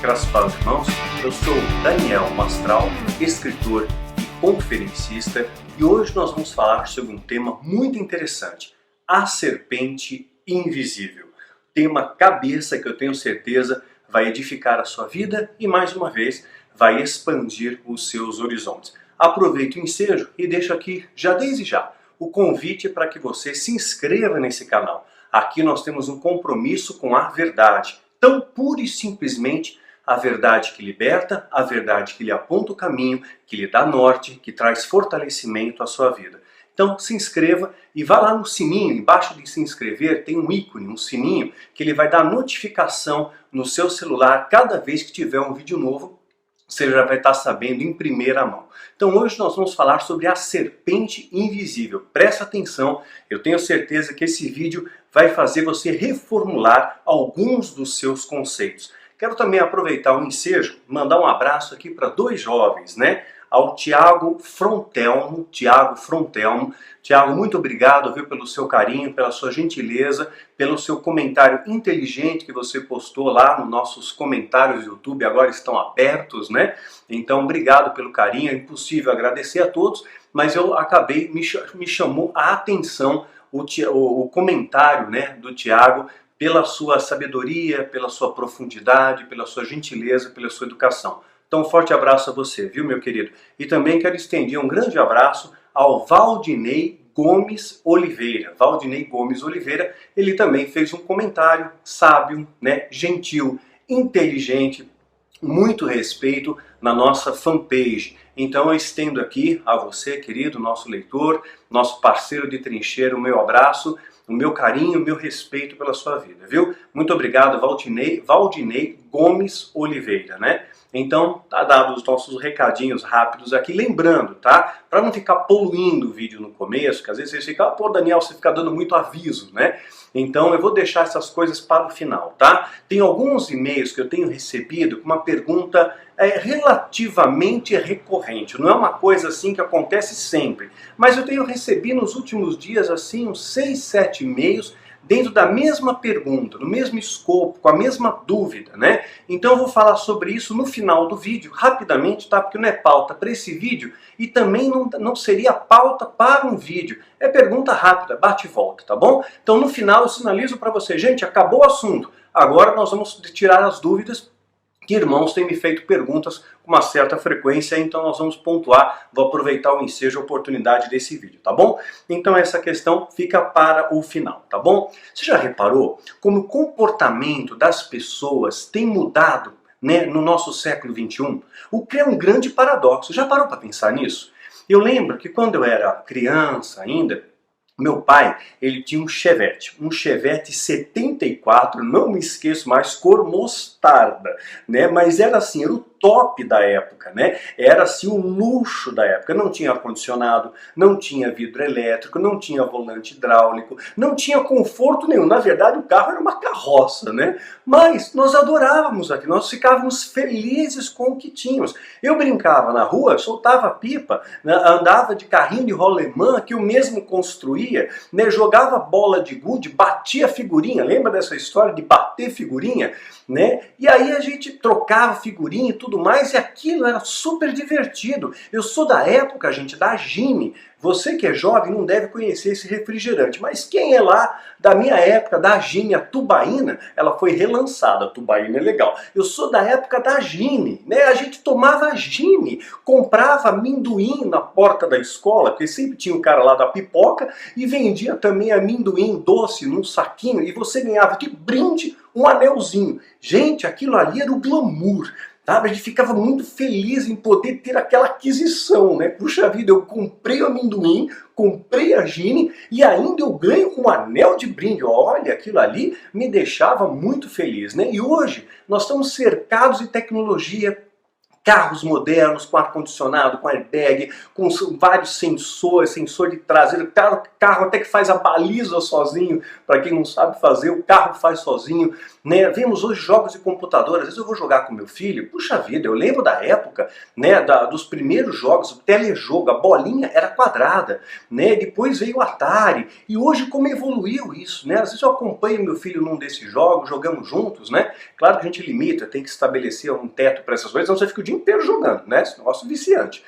Graças para os irmãos, eu sou Daniel Mastral, escritor e conferencista, e hoje nós vamos falar sobre um tema muito interessante, a serpente invisível. Tema cabeça que eu tenho certeza vai edificar a sua vida e, mais uma vez, vai expandir os seus horizontes. Aproveite o ensejo e deixo aqui, já desde já, o convite para que você se inscreva nesse canal. Aqui nós temos um compromisso com a verdade. Então, pura e simplesmente, a verdade que liberta, a verdade que lhe aponta o caminho, que lhe dá norte, que traz fortalecimento à sua vida. Então, se inscreva e vá lá no sininho, embaixo de se inscrever tem um ícone, um sininho, que ele vai dar notificação no seu celular cada vez que tiver um vídeo novo. Você já vai estar sabendo em primeira mão. Então hoje nós vamos falar sobre a serpente invisível. Presta atenção, eu tenho certeza que esse vídeo vai fazer você reformular alguns dos seus conceitos. Quero também aproveitar o ensejo, mandar um abraço aqui para dois jovens, né? Ao Tiago Frontelmo. Tiago, muito obrigado, viu, pelo seu carinho, pela sua gentileza, pelo seu comentário inteligente que você postou lá nos nossos comentários do YouTube, agora estão abertos, né? Então, obrigado pelo carinho, é impossível agradecer a todos, mas eu acabei, me chamou a atenção o comentário, né, do Tiago, pela sua sabedoria, pela sua profundidade, pela sua gentileza, pela sua educação. Então, um forte abraço a você, viu, meu querido? E também quero estender um grande abraço ao Valdinei Gomes Oliveira. Valdinei Gomes Oliveira, ele também fez um comentário sábio, né, gentil, inteligente, muito respeito na nossa fanpage. Então eu estendo aqui a você, querido, nosso leitor, nosso parceiro de trincheira, o meu abraço, o meu carinho, o meu respeito pela sua vida, viu? Muito obrigado, Valdinei Gomes Oliveira, né? Então, tá dado os nossos recadinhos rápidos aqui, lembrando, tá? Para não ficar poluindo o vídeo no começo, que às vezes você fica, pô, Daniel, você fica dando muito aviso, né? Então eu vou deixar essas coisas para o final, tá? Tem alguns e-mails que eu tenho recebido com uma pergunta relativamente recorrente. Não é uma coisa assim que acontece sempre, mas eu tenho recebido nos últimos dias assim uns 6, 7 e-mails dentro da mesma pergunta, no mesmo escopo, com a mesma dúvida, né? Então eu vou falar sobre isso no final do vídeo, rapidamente, tá? Porque não é pauta para esse vídeo e também não seria pauta para um vídeo. É pergunta rápida, bate e volta, tá bom? Então no final eu sinalizo para você, gente, acabou o assunto. Agora nós vamos tirar as dúvidas que irmãos têm me feito perguntas com uma certa frequência, então nós vamos pontuar, vou aproveitar o ensejo, a oportunidade desse vídeo, tá bom? Então essa questão fica para o final, tá bom? Você já reparou como o comportamento das pessoas tem mudado, né, no nosso século XXI? O que é um grande paradoxo, já parou para pensar nisso? Eu lembro que quando eu era criança ainda, meu pai, ele tinha um Chevette 74, não me esqueço mais, cor mostarda, né? Mas era assim, era o top da época, né? Era assim o luxo da época. Não tinha ar-condicionado, não tinha vidro elétrico, não tinha volante hidráulico, não tinha conforto nenhum. Na verdade, o carro era uma carroça, né? Mas nós adorávamos aquilo, nós ficávamos felizes com o que tínhamos. Eu brincava na rua, soltava pipa, né? Andava de carrinho de rolemã que eu mesmo construía, né? Jogava bola de gude, batia figurinha. Lembra dessa história de bater figurinha? Né? E aí a gente trocava figurinha e tudo mais, e aquilo era super divertido. Eu sou da época, gente, da Gini. Você que é jovem não deve conhecer esse refrigerante, mas quem é lá da minha época, da Gini, a tubaína, ela foi relançada, a tubaína é legal. Eu sou da época da Gini, né? A gente tomava Gini, comprava amendoim na porta da escola, porque sempre tinha um cara lá da pipoca, e vendia também amendoim doce num saquinho, e você ganhava de brinde um anelzinho. Gente, aquilo ali era o glamour. Sabe? A gente ficava muito feliz em poder ter aquela aquisição, né? Puxa vida, eu comprei o amendoim, comprei a Gini e ainda eu ganho um anel de brinde. Olha, aquilo ali me deixava muito feliz, né? E hoje nós estamos cercados de tecnologia, carros modernos com ar-condicionado, com airbag, com vários sensores, sensor de traseiro, carro até que faz a baliza sozinho, para quem não sabe fazer, o carro faz sozinho, né? Vemos hoje jogos de computador, às vezes eu vou jogar com meu filho, puxa vida, eu lembro da época, né, dos primeiros jogos, o telejogo, a bolinha era quadrada, né? Depois veio o Atari, e hoje como evoluiu isso, né? Às vezes eu acompanho meu filho num desses jogos, jogamos juntos, né? Claro que a gente limita, tem que estabelecer um teto para essas coisas, senão você fica o dia inteiro jogando, né? Esse negócio é viciante.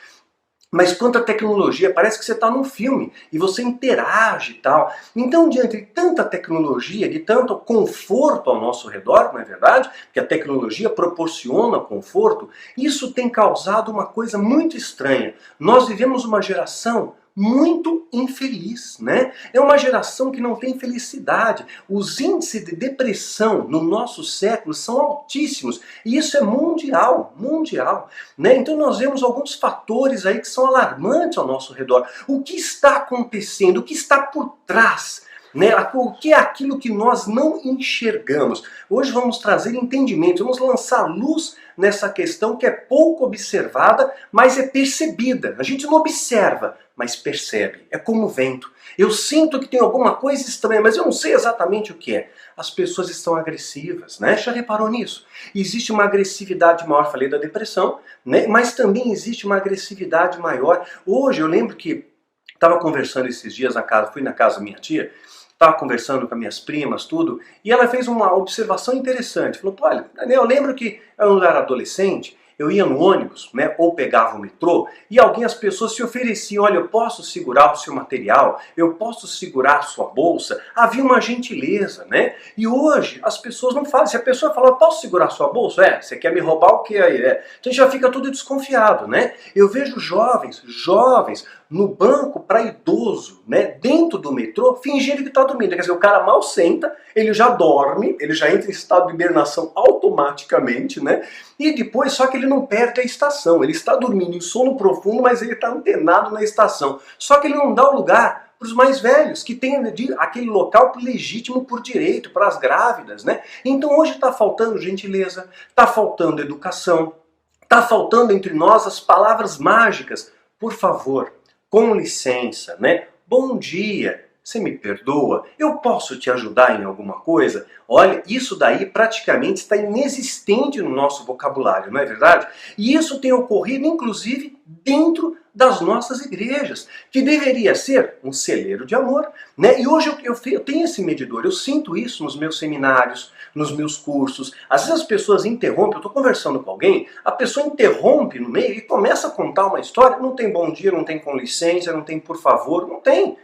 Mas quanto à tecnologia, parece que você está num filme e você interage e tal. Então, diante de tanta tecnologia, de tanto conforto ao nosso redor, não é verdade? Que a tecnologia proporciona conforto, isso tem causado uma coisa muito estranha. Nós vivemos uma geração muito infeliz, né? É uma geração que não tem felicidade. Os índices de depressão no nosso século são altíssimos. E isso é mundial, mundial, né? Então nós vemos alguns fatores aí que são alarmantes ao nosso redor. O que está acontecendo? O que está por trás? Né? O que é aquilo que nós não enxergamos? Hoje vamos trazer entendimento, vamos lançar luz nessa questão que é pouco observada, mas é percebida. A gente não observa, mas percebe. É como o vento. Eu sinto que tem alguma coisa estranha, mas eu não sei exatamente o que é. As pessoas estão agressivas, né? Já reparou nisso? Existe uma agressividade maior, falei da depressão, né? Mas também existe uma agressividade maior. Hoje eu lembro que estava conversando esses dias na casa, fui na casa da minha tia, estava conversando com as minhas primas, tudo, e ela fez uma observação interessante. Falou, olha, eu lembro que eu era adolescente, eu ia no ônibus, né, ou pegava o metrô, e as pessoas se ofereciam, olha, eu posso segurar o seu material, eu posso segurar a sua bolsa. Havia uma gentileza, né? E hoje as pessoas não fazem. Se a pessoa fala, eu posso segurar a sua bolsa? É, você quer me roubar o que aí? É. Então já fica tudo desconfiado, né? Eu vejo jovens no banco para idoso, né, dentro do metrô, fingindo que está dormindo. Quer dizer, o cara mal senta, ele já dorme, ele já entra em estado de hibernação automaticamente, né? E depois, só que ele não perde a estação. Ele está dormindo em sono profundo, mas ele está antenado na estação. Só que ele não dá o lugar para os mais velhos, que têm aquele local legítimo por direito, para as grávidas, né? Então hoje está faltando gentileza, está faltando educação, está faltando entre nós as palavras mágicas. Por favor, com licença, né? Bom dia, você me perdoa? Eu posso te ajudar em alguma coisa? Olha, isso daí praticamente está inexistente no nosso vocabulário, não é verdade? E isso tem ocorrido, inclusive, dentro das nossas igrejas, que deveria ser um celeiro de amor, né? E hoje eu tenho esse medidor, eu sinto isso nos meus seminários, nos meus cursos. Às vezes as pessoas interrompem, eu estou conversando com alguém, a pessoa interrompe no meio e começa a contar uma história, não tem bom dia, não tem com licença, não tem por favor, não tem.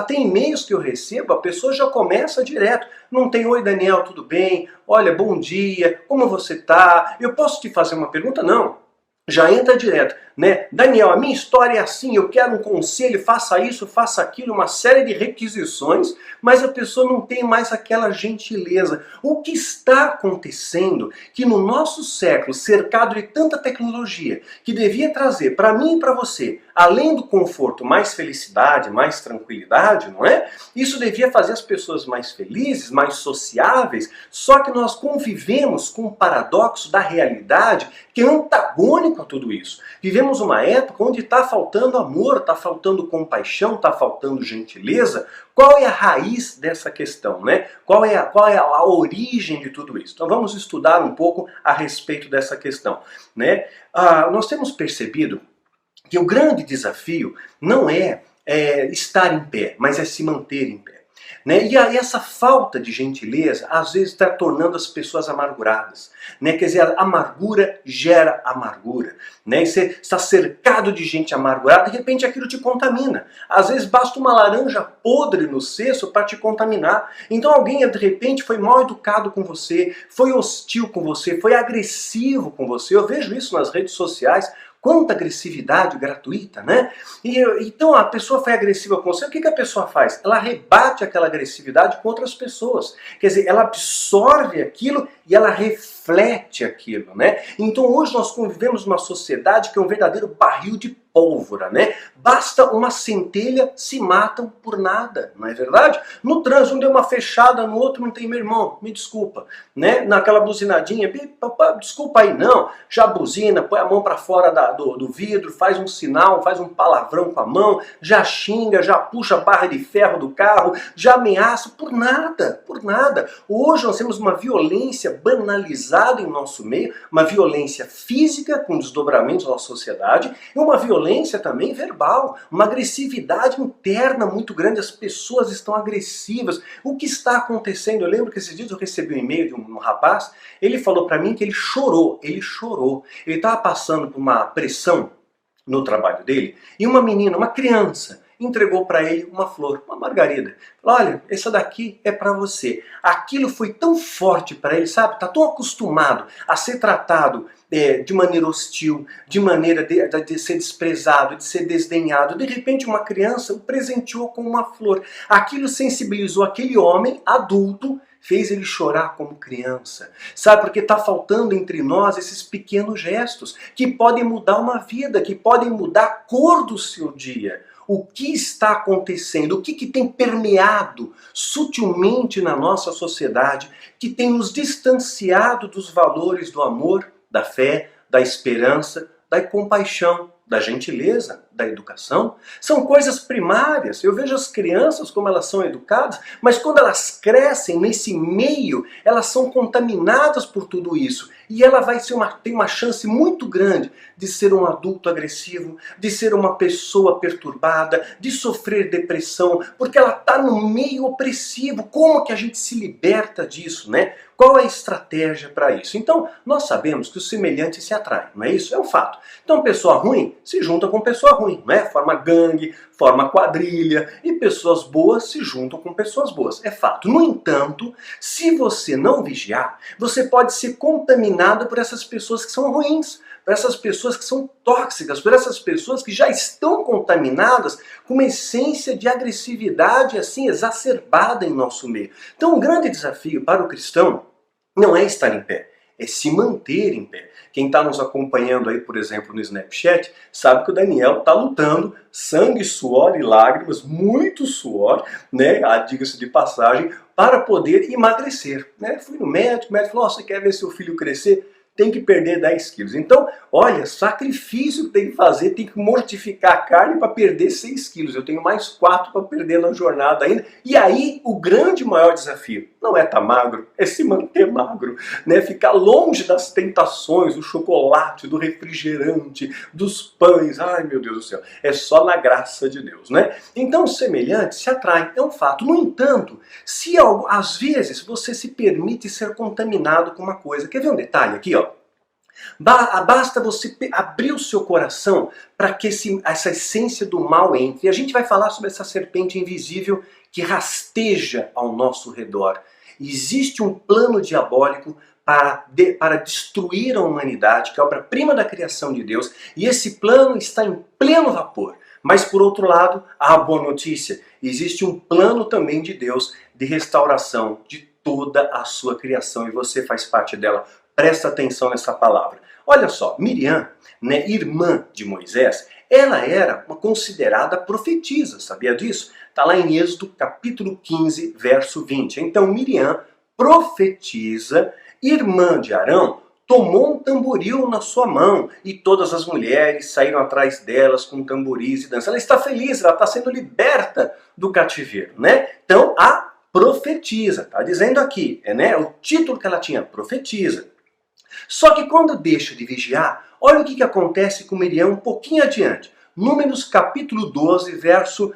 Tem e-mails que eu recebo, a pessoa já começa direto, não tem oi Daniel, tudo bem? Olha, bom dia, como você tá? Eu posso te fazer uma pergunta? Não. Já entra direto, né? Daniel, a minha história é assim, eu quero um conselho, faça isso, faça aquilo, uma série de requisições, mas a pessoa não tem mais aquela gentileza. O que está acontecendo que no nosso século, cercado de tanta tecnologia, que devia trazer para mim e para você, além do conforto, mais felicidade, mais tranquilidade, não é? Isso devia fazer as pessoas mais felizes, mais sociáveis, só que nós convivemos com o paradoxo da realidade que é antagônico a tudo isso. Vivemos uma época onde está faltando amor, está faltando compaixão, está faltando gentileza. Qual é a raiz dessa questão, né? Qual é a origem de tudo isso? Então vamos estudar um pouco a respeito dessa questão, né? Nós temos percebido que o grande desafio não é estar em pé, mas é se manter em pé. Né? E aí essa falta de gentileza às vezes está tornando as pessoas amarguradas, né? Quer dizer, a amargura gera amargura, né? E você está cercado de gente amargurada, de repente aquilo te contamina. Às vezes basta uma laranja podre no cesto para te contaminar. Então alguém de repente foi mal educado com você, foi hostil com você, foi agressivo com você. Eu vejo isso nas redes sociais. Quanta agressividade gratuita, né? Então a pessoa foi agressiva com você, o que a pessoa faz? Ela rebate aquela agressividade com outras pessoas. Quer dizer, ela absorve aquilo e ela reflete reflete aquilo, né? Então hoje nós convivemos numa sociedade que é um verdadeiro barril de pólvora, né? Basta uma centelha, se matam por nada, não é verdade? No trânsito, um deu uma fechada no outro, não tem, meu irmão, me desculpa, né? Naquela buzinadinha, desculpa aí, não, já buzina, põe a mão para fora do vidro, faz um sinal, faz um palavrão com a mão, já xinga, já puxa a barra de ferro do carro, já ameaça, por nada, por nada. Hoje nós temos uma violência banalizada em nosso meio, uma violência física com desdobramentos na sociedade e uma violência também verbal, uma agressividade interna muito grande, as pessoas estão agressivas. O que está acontecendo? Eu lembro que esses dias eu recebi um e-mail de um rapaz, ele falou para mim que ele chorou, ele estava passando por uma pressão no trabalho dele, e uma menina, uma criança, entregou para ele uma flor, uma margarida. Falou, olha, essa daqui é para você. Aquilo foi tão forte para ele, sabe? Está tão acostumado a ser tratado de maneira hostil, de maneira de ser desprezado, de ser desdenhado. De repente uma criança o presenteou com uma flor. Aquilo sensibilizou aquele homem adulto, fez ele chorar como criança. Sabe, porque está faltando entre nós esses pequenos gestos que podem mudar uma vida, que podem mudar a cor do seu dia. O que está acontecendo? O que tem permeado sutilmente na nossa sociedade que tem nos distanciado dos valores do amor, da fé, da esperança, da compaixão, da gentileza, da educação? São coisas primárias. Eu vejo as crianças como elas são educadas, mas quando elas crescem nesse meio, elas são contaminadas por tudo isso. E ela tem uma chance muito grande de ser um adulto agressivo, de ser uma pessoa perturbada, de sofrer depressão, porque ela está no meio opressivo. Como que a gente se liberta disso, né? Qual é a estratégia para isso? Então, nós sabemos que os semelhantes se atraem, não é isso? É um fato. Então, pessoa ruim se junta com pessoa ruim, não é? Forma gangue, forma quadrilha, e pessoas boas se juntam com pessoas boas. É fato. No entanto, se você não vigiar, você pode ser contaminado por essas pessoas que são ruins, por essas pessoas que são tóxicas, por essas pessoas que já estão contaminadas com uma essência de agressividade assim exacerbada em nosso meio. Então, um grande desafio para o cristão não é estar em pé, é se manter em pé. Quem está nos acompanhando aí, por exemplo, no Snapchat, sabe que o Daniel está lutando, sangue, suor e lágrimas, muito suor, né, diga-se de passagem, para poder emagrecer. Né? Fui no médico, o médico falou, você quer ver seu filho crescer? Tem que perder 10 quilos. Então, olha, sacrifício que tem que fazer, tem que mortificar a carne para perder 6 quilos. Eu tenho mais 4 para perder na jornada ainda. E aí, o grande maior desafio não é estar magro, é se manter magro, né? Ficar longe das tentações, do chocolate, do refrigerante, dos pães. Ai, meu Deus do céu. É só na graça de Deus, né? Então, os semelhantes se atraem, é um fato. No entanto, se às vezes você se permite ser contaminado com uma coisa. Quer ver um detalhe aqui, ó? Basta você abrir o seu coração para que essa essência do mal entre. E a gente vai falar sobre essa serpente invisível que rasteja ao nosso redor. Existe um plano diabólico para destruir a humanidade, que é a obra-prima da criação de Deus, e esse plano está em pleno vapor. Mas por outro lado, há a boa notícia, existe um plano também de Deus de restauração de toda a sua criação, e você faz parte dela. Presta atenção nessa palavra. Olha só, Miriam, né, irmã de Moisés, ela era uma considerada profetisa, sabia disso? Está lá em Êxodo capítulo 15, verso 20. Então Miriam, profetiza, irmã de Arão, tomou um tamboril na sua mão e todas as mulheres saíram atrás delas com tamboris e danças. Ela está feliz, ela está sendo liberta do cativeiro, né? Então a profetiza, está dizendo aqui, né, o título que ela tinha, profetiza. Só que quando deixa de vigiar, olha o que acontece com Miriam um pouquinho adiante. Números capítulo 12, verso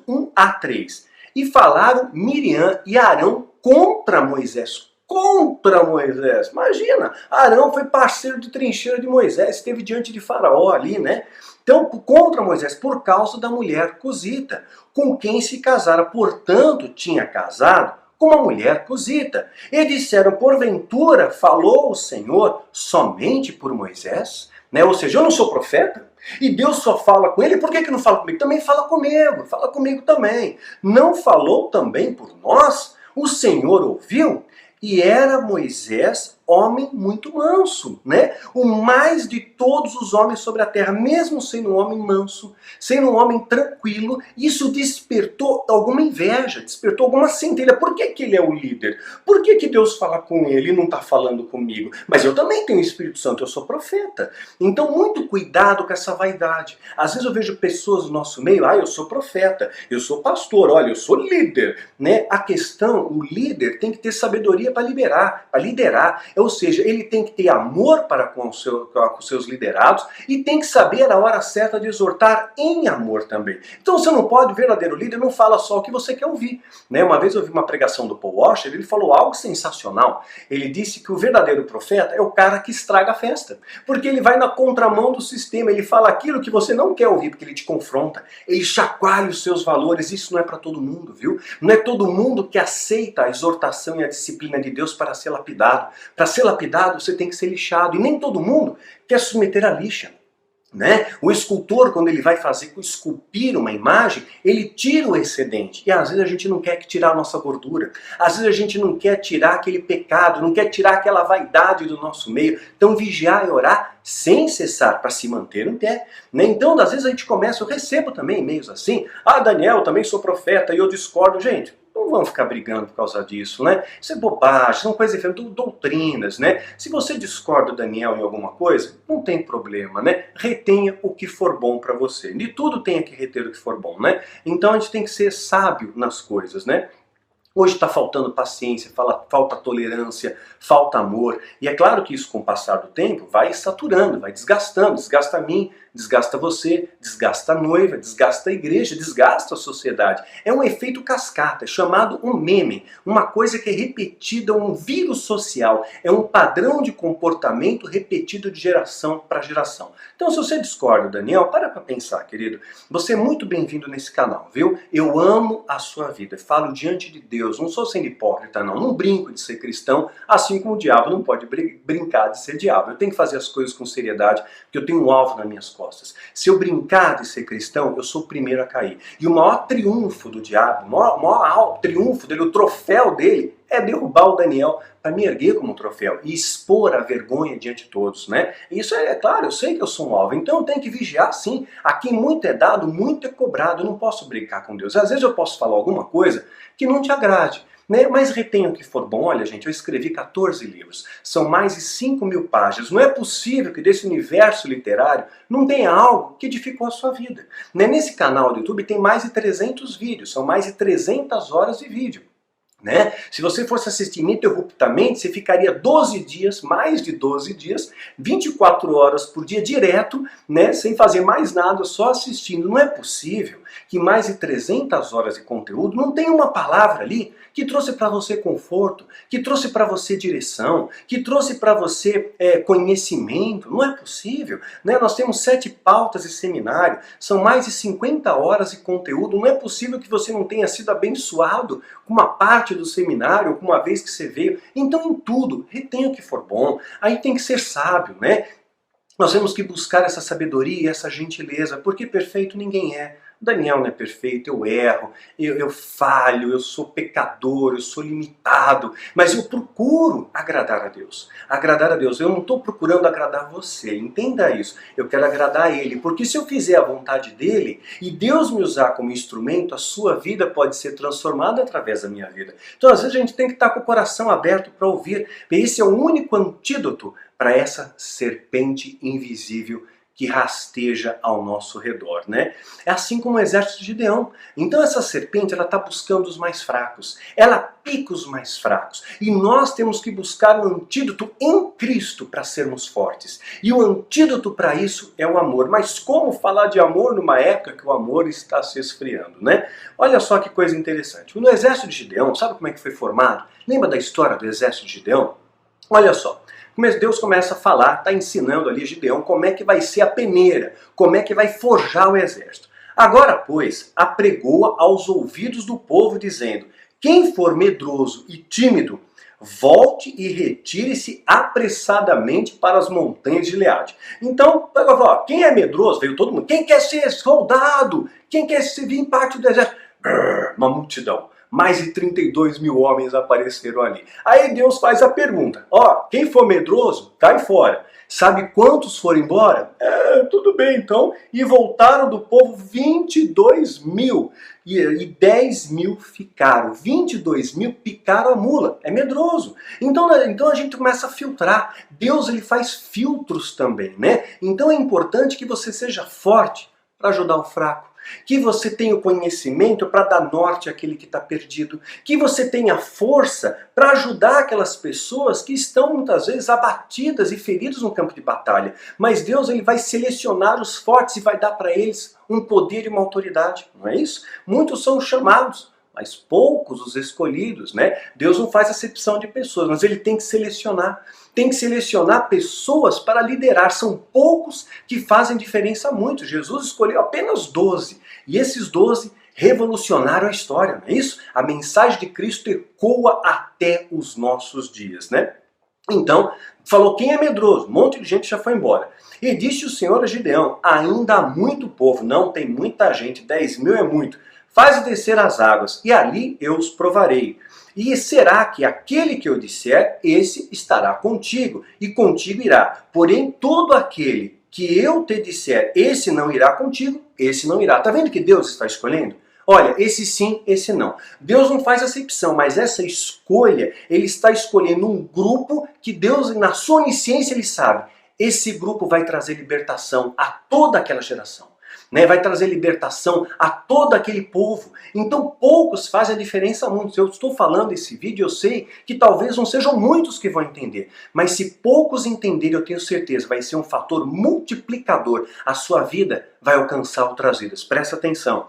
1 a 3. E falaram Miriam e Arão contra Moisés. Contra Moisés. Imagina, Arão foi parceiro de trincheira de Moisés, esteve diante de Faraó ali, né? Então, contra Moisés, por causa da mulher cusita, com quem se casara. Portanto, tinha casado com uma mulher cusita. E disseram, porventura, falou o Senhor somente por Moisés? Né? Ou seja, eu não sou profeta? E Deus só fala com ele, por que não fala comigo? Também fala comigo também. Não falou também por nós? O Senhor ouviu? E era Moisés homem muito manso, né? O mais de todos os homens sobre a terra, mesmo sendo um homem manso, sendo um homem tranquilo, isso despertou alguma inveja, despertou alguma centelha. Por que que ele é o líder? Por que que Deus fala com ele e não está falando comigo? Mas eu também tenho o Espírito Santo, eu sou profeta. Então muito cuidado com essa vaidade. Às vezes eu vejo pessoas no nosso meio, eu sou profeta, eu sou pastor, olha, eu sou líder, né? A questão, o líder tem que ter sabedoria para liderar. Ou seja, ele tem que ter amor para com os seus liderados e tem que saber a hora certa de exortar em amor também. Então você não pode, o verdadeiro líder não fala só o que você quer ouvir, né? Uma vez eu ouvi uma pregação do Paul Washer, ele falou algo sensacional. Ele disse que o verdadeiro profeta é o cara que estraga a festa, porque ele vai na contramão do sistema, ele fala aquilo que você não quer ouvir, porque ele te confronta, ele chacoalha os seus valores. Isso não é para todo mundo, viu? Não é todo mundo que aceita a exortação e a disciplina de Deus para ser lapidado. Para ser lapidado, você tem que ser lixado. E nem todo mundo quer submeter a lixa, né? O escultor, quando ele vai esculpir uma imagem, ele tira o excedente. E às vezes a gente não quer tirar a nossa gordura. Às vezes a gente não quer tirar aquele pecado, não quer tirar aquela vaidade do nosso meio. Então vigiar e orar sem cessar para se manter em pé, né? Então às vezes a gente começa, eu recebo também e-mails assim, Daniel, eu também sou profeta e eu discordo. Gente, não vamos ficar brigando por causa disso, né? Isso é bobagem, são coisas diferentes, doutrinas, né? Se você discorda do Daniel em alguma coisa, não tem problema, né? Retenha o que for bom para você. De tudo tenha que reter o que for bom, né? Então a gente tem que ser sábio nas coisas, né? Hoje está faltando paciência, falta tolerância, falta amor. E é claro que isso, com o passar do tempo, vai saturando, vai desgastando. Desgasta a mim, desgasta você, desgasta a noiva, desgasta a igreja, desgasta a sociedade. É um efeito cascata, é chamado um meme. Uma coisa que é repetida, um vírus social. É um padrão de comportamento repetido de geração para geração. Então, se você discorda, Daniel, para pensar, querido. Você é muito bem-vindo nesse canal, viu? Eu amo a sua vida, falo diante de Deus. Não sou sendo hipócrita, não brinco de ser cristão, assim como o diabo não pode brincar de ser diabo. Eu tenho que fazer as coisas com seriedade, porque eu tenho um alvo nas minhas costas. Se eu brincar de ser cristão, eu sou o primeiro a cair. E o maior triunfo do diabo, o maior triunfo dele, o troféu dele, é derrubar o Daniel para me erguer como um troféu e expor a vergonha diante de todos, né? Isso é claro, eu sei que eu sou um alvo, então eu tenho que vigiar sim. Aqui muito é dado, muito é cobrado, eu não posso brincar com Deus. Às vezes eu posso falar alguma coisa que não te agrade, né? Mas retenha o que for bom. Olha, gente, eu escrevi 14 livros, são mais de 5.000 páginas. Não é possível que desse universo literário não tenha algo que edificou a sua vida, né? Nesse canal do YouTube tem mais de 300 vídeos, são mais de 300 horas de vídeo. Né? Se você fosse assistir ininterruptamente, você ficaria 12 dias, mais de 12 dias, 24 horas por dia direto, né? Sem fazer mais nada, só assistindo. Não é possível que mais de 300 horas de conteúdo não tenha uma palavra ali que trouxe para você conforto, que trouxe para você direção, que trouxe para você conhecimento. Não é possível, né? Nós temos 7 pautas de seminário, são mais de 50 horas de conteúdo. Não é possível que você não tenha sido abençoado com uma parte do seminário, com uma vez que você veio. Então em tudo, retenha o que for bom. Aí tem que ser sábio, né? Nós temos que buscar essa sabedoria e essa gentileza, porque perfeito ninguém é. Daniel não é perfeito, eu erro, eu falho, eu sou pecador, eu sou limitado, mas eu procuro agradar a Deus. Agradar a Deus, eu não estou procurando agradar você, entenda isso. Eu quero agradar a Ele, porque se eu fizer a vontade dEle e Deus me usar como instrumento, a sua vida pode ser transformada através da minha vida. Então às vezes a gente tem que estar com o coração aberto para ouvir. Esse é o único antídoto para essa serpente invisível que rasteja ao nosso redor, né? É assim como o exército de Gideão. Então essa serpente, ela está buscando os mais fracos. Ela pica os mais fracos. E nós temos que buscar um antídoto em Cristo para sermos fortes. E o antídoto para isso é o amor. Mas como falar de amor numa época que o amor está se esfriando, né? Olha só que coisa interessante. No exército de Gideão, sabe como é que foi formado? Lembra da história do exército de Gideão? Olha só. Deus começa a falar, está ensinando ali Gideão como é que vai ser a peneira, como é que vai forjar o exército. Agora, pois, apregou aos ouvidos do povo, dizendo: quem for medroso e tímido, volte e retire-se apressadamente para as montanhas de Gileade. Então, quem é medroso? Veio todo mundo. Quem quer ser soldado? Quem quer vir parte do exército? Uma multidão. mais de 32 mil homens apareceram ali. Aí Deus faz a pergunta, ó, quem for medroso, cai fora. Sabe quantos foram embora? Tudo bem então. E voltaram do povo 22 mil. E 10 mil ficaram. 22 mil picaram a mula. É medroso. Então a gente começa a filtrar. Deus ele faz filtros também, né? Então é importante que você seja forte para ajudar o fraco. Que você tenha o conhecimento para dar norte àquele que está perdido. Que você tenha força para ajudar aquelas pessoas que estão muitas vezes abatidas e feridas no campo de batalha. Mas Deus ele vai selecionar os fortes e vai dar para eles um poder e uma autoridade. Não é isso? Muitos são chamados, mas poucos os escolhidos, né? Deus não faz acepção de pessoas, mas ele tem que selecionar. Tem que selecionar pessoas para liderar. São poucos que fazem diferença muito. Jesus escolheu apenas 12. E esses 12 revolucionaram a história, não é isso? A mensagem de Cristo ecoa até os nossos dias, né? Então, falou quem é medroso? Um monte de gente já foi embora. E disse o Senhor a Gideão, ainda há muito povo. Não, tem muita gente, 10 mil é muito. Faz descer as águas, e ali eu os provarei. E será que aquele que eu disser, esse estará contigo, e contigo irá. Porém, todo aquele que eu te disser, esse não irá contigo, esse não irá. Está vendo que Deus está escolhendo? Olha, esse sim, esse não. Deus não faz acepção, mas essa escolha, ele está escolhendo um grupo que Deus, na sua onisciência, ele sabe. Esse grupo vai trazer libertação a toda aquela geração. Né, vai trazer libertação a todo aquele povo. Então poucos fazem a diferença a muitos. Eu estou falando esse vídeo, eu sei que talvez não sejam muitos que vão entender. Mas se poucos entenderem, eu tenho certeza, vai ser um fator multiplicador. A sua vida vai alcançar outras vidas. Presta atenção.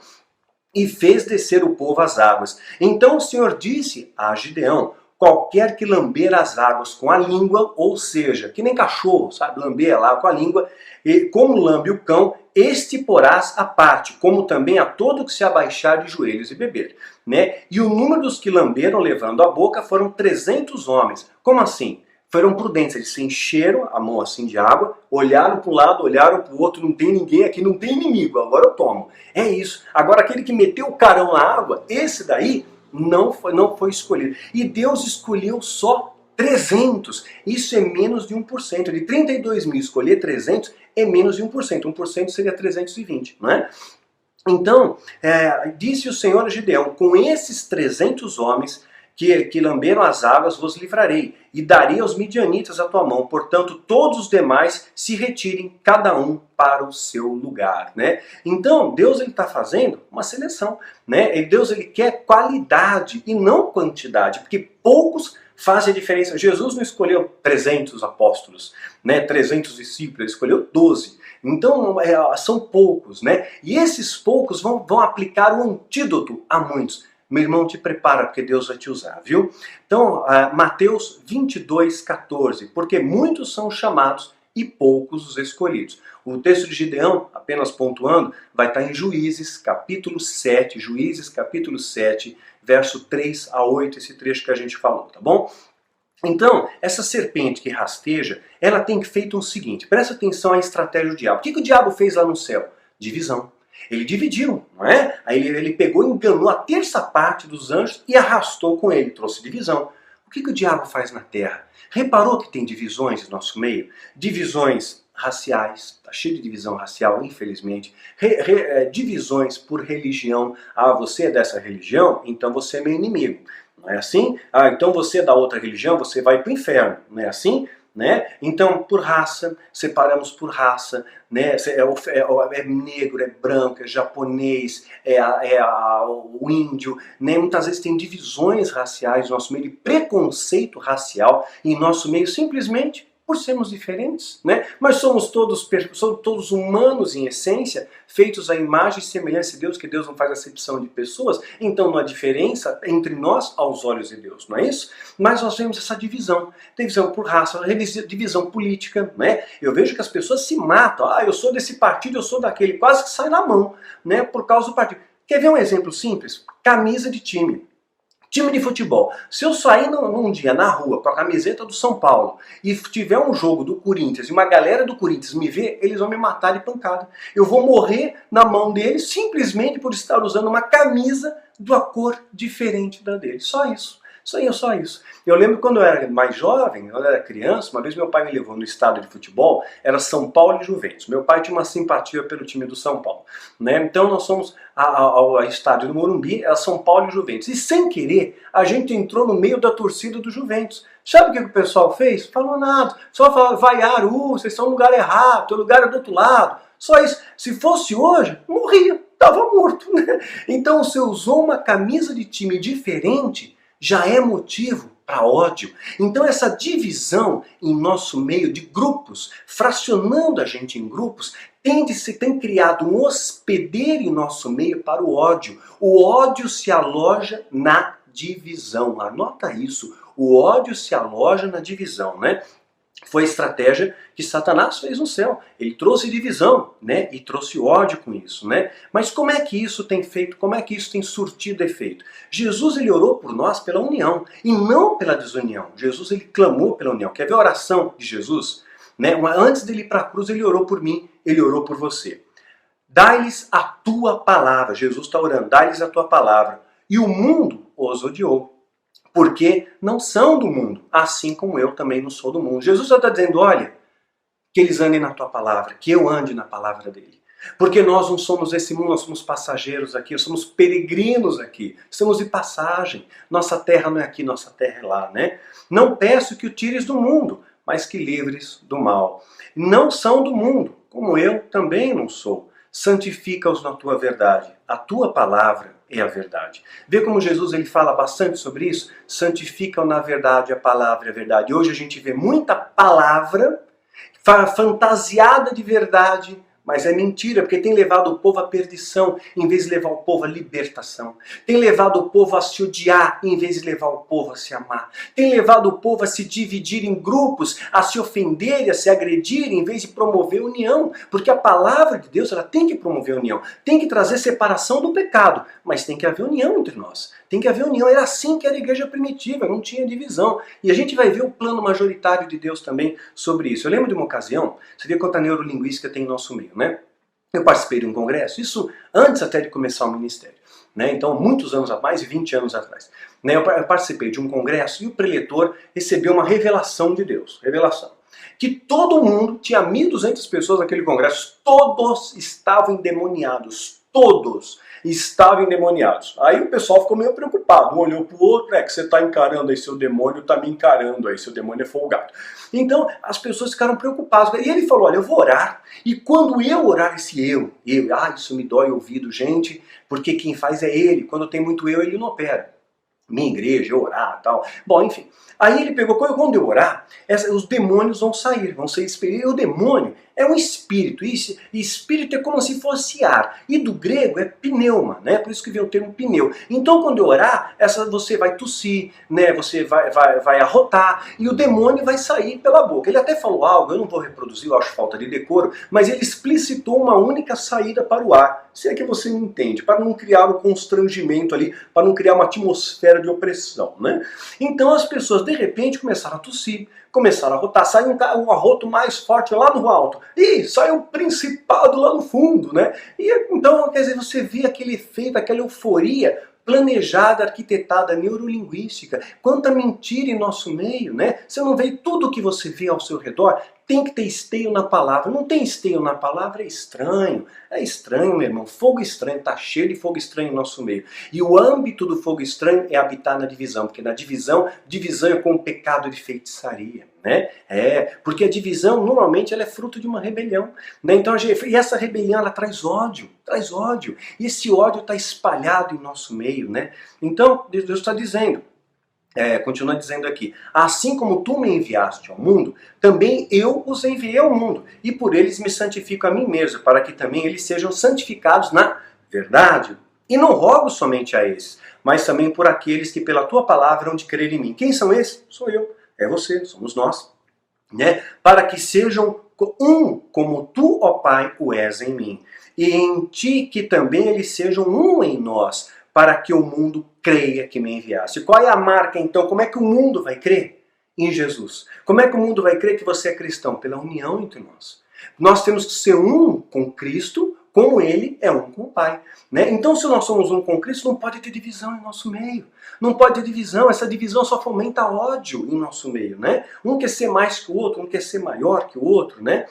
E fez descer o povo às águas. Então o Senhor disse a Gideão, qualquer que lamber as águas com a língua, ou seja, que nem cachorro, sabe, lamber lá com a língua, e como lambe o cão, este porás à parte, como também a todo que se abaixar de joelhos e beber. Né? E o número dos que lamberam levando a boca foram 300 homens. Como assim? Foram prudentes, eles se encheram a mão assim de água, olharam para um lado, olharam para o outro, não tem ninguém aqui, não tem inimigo, agora eu tomo. É isso. Agora aquele que meteu o carão na água, esse daí não foi escolhido. E Deus escolheu só 300. Isso é menos de 1%. De 32 mil escolher 300 é menos de 1%. 1% seria 320, não é? Então, disse o Senhor a Gideão, com esses 300 homens que lamberam as águas vos livrarei, e darei aos midianitas a tua mão. Portanto, todos os demais se retirem, cada um para o seu lugar. Né? Então, Deus está fazendo uma seleção. Né? Deus ele quer qualidade e não quantidade, porque poucos fazem a diferença. Jesus não escolheu 300 apóstolos, né? 300 discípulos, ele escolheu 12. Então, são poucos. Né? E esses poucos vão aplicar o antídoto a muitos. Meu irmão, te prepara, porque Deus vai te usar, viu? Então, Mateus 22, 14. Porque muitos são chamados e poucos os escolhidos. O texto de Gideão, apenas pontuando, vai estar em Juízes, capítulo 7. Juízes, capítulo 7, verso 3 a 8, esse trecho que a gente falou, tá bom? Então, essa serpente que rasteja, ela tem feito o seguinte. Presta atenção à estratégia do diabo. O que o diabo fez lá no céu? Divisão. Ele dividiu, não é? Aí ele pegou e enganou a terça parte dos anjos e arrastou com ele, trouxe divisão. O que o diabo faz na terra? Reparou que tem divisões no nosso meio? Divisões raciais, está cheio de divisão racial, infelizmente. Divisões por religião. Ah, você é dessa religião? Então você é meu inimigo. Não é assim? Ah, então você é da outra religião? Você vai para o inferno. Não é assim? Né? Então, por raça, separamos por raça, né? É negro, é branco, é japonês, o índio, né? Muitas vezes tem divisões raciais no nosso meio, preconceito racial em nosso meio, simplesmente por sermos diferentes, né? Mas somos todos humanos em essência, feitos à imagem e semelhança de Deus, que Deus não faz acepção de pessoas, então não há diferença entre nós aos olhos de Deus, não é isso? Mas nós vemos essa divisão por raça, divisão política, né? Eu vejo que as pessoas se matam, eu sou desse partido, eu sou daquele, quase que sai na mão, né? Por causa do partido. Quer ver um exemplo simples? Camisa de time. Time de futebol. Se eu sair num dia na rua com a camiseta do São Paulo e tiver um jogo do Corinthians e uma galera do Corinthians me ver, eles vão me matar de pancada. Eu vou morrer na mão deles simplesmente por estar usando uma camisa de uma cor diferente da deles. Só isso. Só isso. Eu lembro quando eu era mais jovem, eu era criança, uma vez meu pai me levou no estádio de futebol, era São Paulo e Juventus. Meu pai tinha uma simpatia pelo time do São Paulo, né? Então nós fomos ao estádio do Morumbi, era São Paulo e Juventus. E sem querer, a gente entrou no meio da torcida do Juventus. Sabe o que o pessoal fez? Falou nada. Só falaram, vaiaram, vocês estão no lugar errado, teu lugar é do outro lado. Só isso. Se fosse hoje, morria, estava morto, né? Então você usou uma camisa de time diferente, já é motivo para ódio. Então essa divisão em nosso meio de grupos, fracionando a gente em grupos, tem criado um hospedeiro em nosso meio para o ódio. O ódio se aloja na divisão. Anota isso. O ódio se aloja na divisão, né? Foi a estratégia que Satanás fez no céu. Ele trouxe divisão, né? E trouxe ódio com isso, né? Mas como é que isso tem feito? Como é que isso tem surtido efeito? Jesus, ele orou por nós pela união e não pela desunião. Jesus, ele clamou pela união. Quer ver a oração de Jesus? Né? Antes dele ir para a cruz, ele orou por mim, ele orou por você. Dá-lhes a tua palavra. Jesus está orando. Dá-lhes a tua palavra. E o mundo os odiou, porque não são do mundo, assim como eu também não sou do mundo. Jesus está dizendo, olha, que eles andem na tua palavra, que eu ande na palavra dele. Porque nós não somos esse mundo, nós somos passageiros aqui, nós somos peregrinos aqui, estamos de passagem. Nossa terra não é aqui, nossa terra é lá, né? Não peço que o tires do mundo, mas que livres do mal. Não são do mundo, como eu também não sou. Santifica-os na tua verdade. A tua palavra é a verdade. Vê como Jesus ele fala bastante sobre isso? Santifica-o na verdade, a palavra é a verdade. Hoje a gente vê muita palavra fantasiada de verdade, mas é mentira, porque tem levado o povo à perdição, em vez de levar o povo à libertação. Tem levado o povo a se odiar, em vez de levar o povo a se amar. Tem levado o povo a se dividir em grupos, a se ofender e a se agredir, em vez de promover união. Porque a palavra de Deus, ela tem que promover união. Tem que trazer separação do pecado, mas tem que haver união entre nós. Tem que haver união. Era assim que era a igreja primitiva, não tinha divisão. E a gente vai ver o plano majoritário de Deus também sobre isso. Eu lembro de uma ocasião, você vê quanta neurolinguística tem em nosso meio, né? Eu participei de um congresso, isso antes até de começar o ministério, né? Então, muitos anos, mais de 20 anos atrás. Né? Eu participei de um congresso e o preletor recebeu uma revelação de Deus. Revelação. Que todo mundo, tinha 1.200 pessoas naquele congresso, todos estavam endemoniados. Todos estavam endemoniados. Aí o pessoal ficou meio preocupado, um olhou para o outro, que você está encarando aí, seu demônio está me encarando aí, seu demônio é folgado. Então as pessoas ficaram preocupadas. E ele falou, olha, eu vou orar, e quando eu orar, esse isso me dói o ouvido, gente, porque quem faz é ele, quando tem muito ele não opera. Minha igreja, eu orar e tal. Bom, enfim. Aí ele pegou, quando eu orar, os demônios vão sair, vão ser expelidos. E o demônio é um espírito. E espírito é como se fosse ar. E do grego é pneuma, né? Por isso que vem o termo pneu. Então quando eu orar, você vai tossir, né? Você vai arrotar e o demônio vai sair pela boca. Ele até falou algo, eu não vou reproduzir, eu acho falta de decoro, mas ele explicitou uma única saída para o ar. Se é que você me entende, para não criar um constrangimento ali, para não criar uma atmosfera de opressão, né? Então as pessoas de repente começaram a tossir, começaram a arrotar, saiu um arroto mais forte lá no alto, e saiu um principado lá no fundo, né? E então, quer dizer, você vê aquele efeito, aquela euforia planejada, arquitetada, neurolinguística. Quanta mentira em nosso meio, né? Você não vê tudo que você vê ao seu redor, tem que ter esteio na palavra. Não tem esteio na palavra, é estranho. É estranho, meu irmão. Fogo estranho, tá cheio de fogo estranho em nosso meio. E o âmbito do fogo estranho é habitar na divisão, porque na divisão é com o pecado de feitiçaria, né? Porque a divisão, normalmente, ela é fruto de uma rebelião, né? Então, e essa rebelião, ela traz ódio, e esse ódio está espalhado em nosso meio, né? Então, Deus está dizendo, continua dizendo aqui, assim como tu me enviaste ao mundo, também eu os enviei ao mundo, e por eles me santifico a mim mesmo, para que também eles sejam santificados na verdade. E não rogo somente a esses, mas também por aqueles que pela tua palavra hão de crer em mim. Quem são esses? Sou eu, é você, somos nós, né? Para que sejam um como tu, ó Pai, o és em mim, e em ti que também eles sejam um em nós, para que o mundo creia que me enviaste. Qual é a marca então? Como é que o mundo vai crer? Em Jesus. Como é que o mundo vai crer que você é cristão? Pela união entre nós. Nós temos que ser um com Cristo, como Ele é um com o Pai. Né? Então, se nós somos um com Cristo, não pode ter divisão em nosso meio. Não pode ter divisão. Essa divisão só fomenta ódio em nosso meio. Né? Um quer ser mais que o outro, um quer ser maior que o outro. Né?